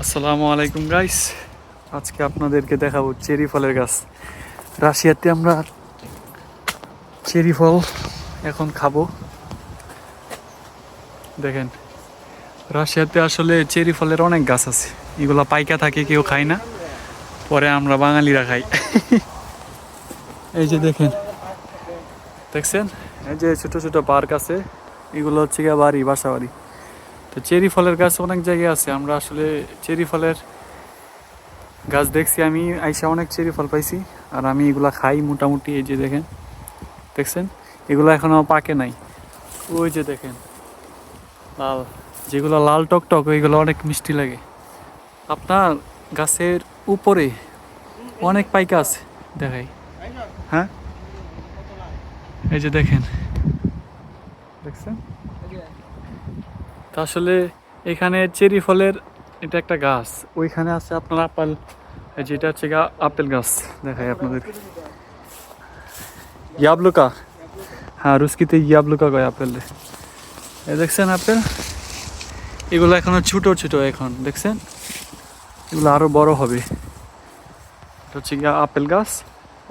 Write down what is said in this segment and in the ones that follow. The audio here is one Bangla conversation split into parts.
আসসালামু আলাইকুম গাইস। আজকে আপনাদেরকে দেখাবো চেরি ফলের গাছ। রাশিয়াতে আমরা চেরি ফল এখন খাবো। দেখেন, রাশিয়াতে আসলে চেরি ফলের অনেক গাছ আছে। এগুলা পাইকা থাকে, কেউ খায় না, পরে আমরা বাঙালিরা খাই। এই যে দেখেন, দেখছেন, এই যে ছোট ছোট পার্ক আছে, এগুলো হচ্ছে গিয়ে বাড়ি, বাসা বাড়ি। তো চেরি ফলের গাছ অনেক জায়গায় আছে। আমরা আসলে চেরি ফলের গাছ দেখছি, আমি আইসা অনেক চেরি ফল পাইছি, আর আমি এগুলা খাই মোটামুটি। এই যে দেখেন, দেখছেন, এগুলো এখনো পাকে নাই। ওই যে দেখেন লাল, যেগুলো লাল টক টক, ওইগুলো অনেক মিষ্টি লাগে। আপনার গাছের উপরে অনেক পাইকা আছে, দেখাই। হ্যাঁ, এই যে দেখেন, দেখছেন। তা আসলে এখানে চেরি ফলের এটা একটা গাছ, ওইখানে আছে আপনার আপেল, যেটা হচ্ছে আপেল গাছ। দেখাই আপনাদেরকে, ইয়াবলুকা। হ্যাঁ, রুস্কিতে ইয়াবলুকা কয় আপেল। এই দেখছেন আপেল, এগুলো এখনো ছোট ছোট, এখন দেখছেন, এগুলো আরো বড় হবে। এটা হচ্ছে গিয়া আপেল গাছ,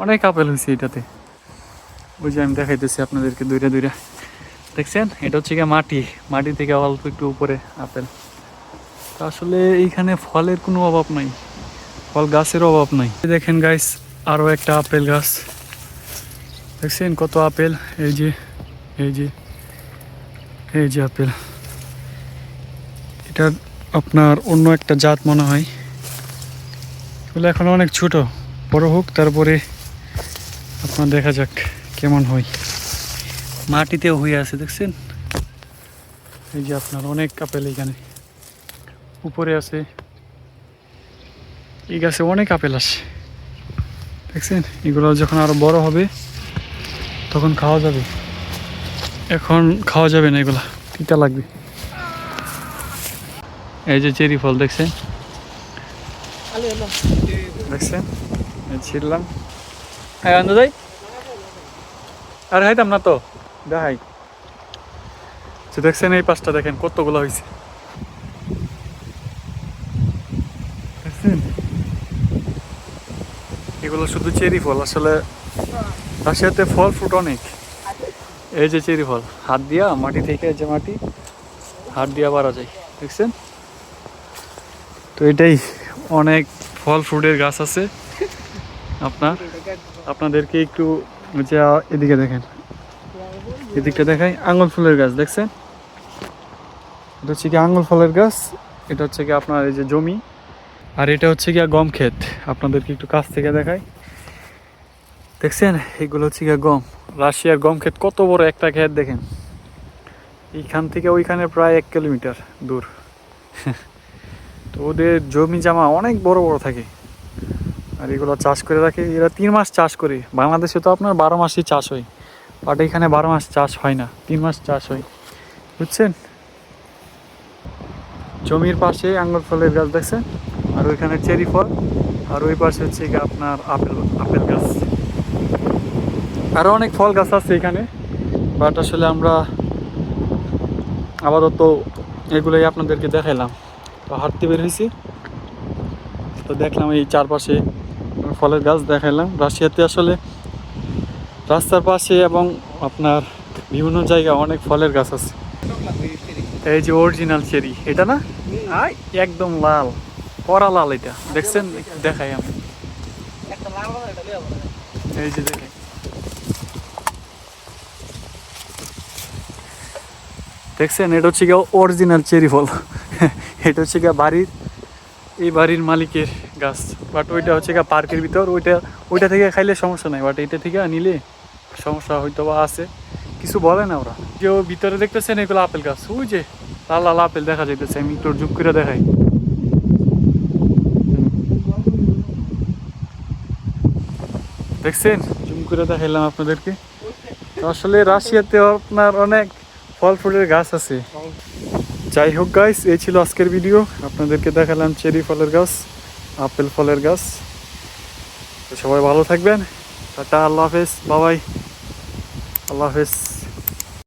অনেক আপেল হয়েছে এটাতে। ওই যে আমি দেখাইতেছি আপনাদেরকে দূরে দূরে, দেখছেন। এটা হচ্ছে গিয়া মাটি, মাটি থেকে অল্প একটু উপরে আপেল। তো আসলে এইখানে ফলের কোনো অভাব নাই, ফল গাছের অভাব নাই। দেখেন গাইস, আরো একটা আপেল গাছ, দেখছেন কত আপেল। এই যে, এই যে, এই যে আপেল, এটা আপনার অন্য একটা জাত মনে হয়। এগুলো এখন অনেক ছোট, বড় হোক তারপরে আপনার দেখা যাক কেমন হয়। মাটিতেও হয়ে আছে, দেখছেন। এই যে আপনার অনেক আপেল এখানে উপরে আছে, এই গাছে অনেক আপেল আসে, দেখছেন। এগুলো যখন আরো বড় হবে তখন খাওয়া যাবে, এখন খাওয়া যাবে না, এগুলা তিতা লাগবে। এই যে চেরি ফল, দেখছেন, দেখছেন, ছিললাম। হ্যাঁ আনন্দ যাই, আর হাইতাম না তো, দেখাই। দেখছেন, এই পাশটা দেখেন কতগুলো হয়েছে, দেখছেন। এগুলো শুধু চেরি ফল। আসলে রাশিয়াতে ফল ফ্রুট অনেক। এই যে চেরি ফল, হাত দিয়া মাটি থেকে, যে মাটি, হাত দিয়া পারা যায়, দেখছেন। তো এটাই, অনেক ফল ফ্রুটের গাছ আছে আপনাদেরকে একটু, যে এদিকে দেখেন, এদিকটা দেখাই, আঙুল ফুলের গাছ, দেখছেন। এটা হচ্ছে কি আঙুল ফলের গাছ। এটা হচ্ছে কি আপনার এই যে জমি, আর এটা হচ্ছে গিয়া গম ক্ষেত। আপনাদেরকে একটু কাছ থেকে দেখাই, দেখছেন, এগুলো হচ্ছে গিয়া গম। রাশিয়ার গম ক্ষেত কত বড় একটা ক্ষেত, দেখেন। এইখান থেকে ওইখানে প্রায় 1 কিলোমিটার দূর। তো ওদের জমি জামা অনেক বড় বড় থাকে, আর এগুলো চাষ করে রাখে। এরা 3 মাস চাষ করে। বাংলাদেশে তো আপনার 12 মাসই চাষ হয়, বাট এখানে 12 মাস চাষ হয় না, 3 মাস চাষ হয়, বুঝছেন। জমির পাশে আঙ্গুর ফলের গাছ, দেখছেন, আর ওইখানে চেরি ফল, আর ওই পাশে হচ্ছে কি আপনার আপেল, আপেল গাছ। আরও অনেক ফল গাছ আছে এখানে, বাট আসলে আমরা আপাতত এগুলোই আপনাদেরকে দেখাইলাম। তো হাঁটতে বের হয়েছি, তো দেখলাম এই চারপাশে ফলের গাছ দেখাইলাম। রাশিয়াতে আসলে রাস্তার পাশে এবং আপনার বিভিন্ন জায়গায় অনেক ফলের গাছ আছে। এই যে অরিজিনাল চেরি, এটা না, একদম লাল, কড়া লাল। এটা দেখছেন, দেখাই আমি, এই যে দেখেন, দেখছেন, এটা হচ্ছে গিয়ে অরিজিনাল চেরি ফল। এটা হচ্ছে গিয়ে বাড়ির, এই বাড়ির মালিকের গাছ, বাট ওইটা হচ্ছে গিয়ে পার্কের ভিতর। ওইটা থেকে খাইলে সমস্যা নাই, বাট এটা থেকে নিলে সমস্যা হয়তো বা আছে, কিছু বলে না ওরা। যে ভিতরে দেখতেছেন, এগুলো আপেল গাছ, ওই যে লাল লাল আপেল দেখা যাইতেছে। আমি একটু জুম করে দেখাই, দেখছেন, জুম করে দেখাইলাম আপনাদেরকে। তো আসলে রাশিয়াতে আপনার অনেক ফল ফুলের গাছ আছে। যাই হোক গাইস, এই ছিল আজকের ভিডিও। আপনাদেরকে দেখালাম চেরি ফলের গাছ, আপেল ফলের গাছ। তো সবাই ভালো থাকবেন, টাটা, আল্লাহ হাফেজ, বাবাই, আল্লাহ হাফেজ।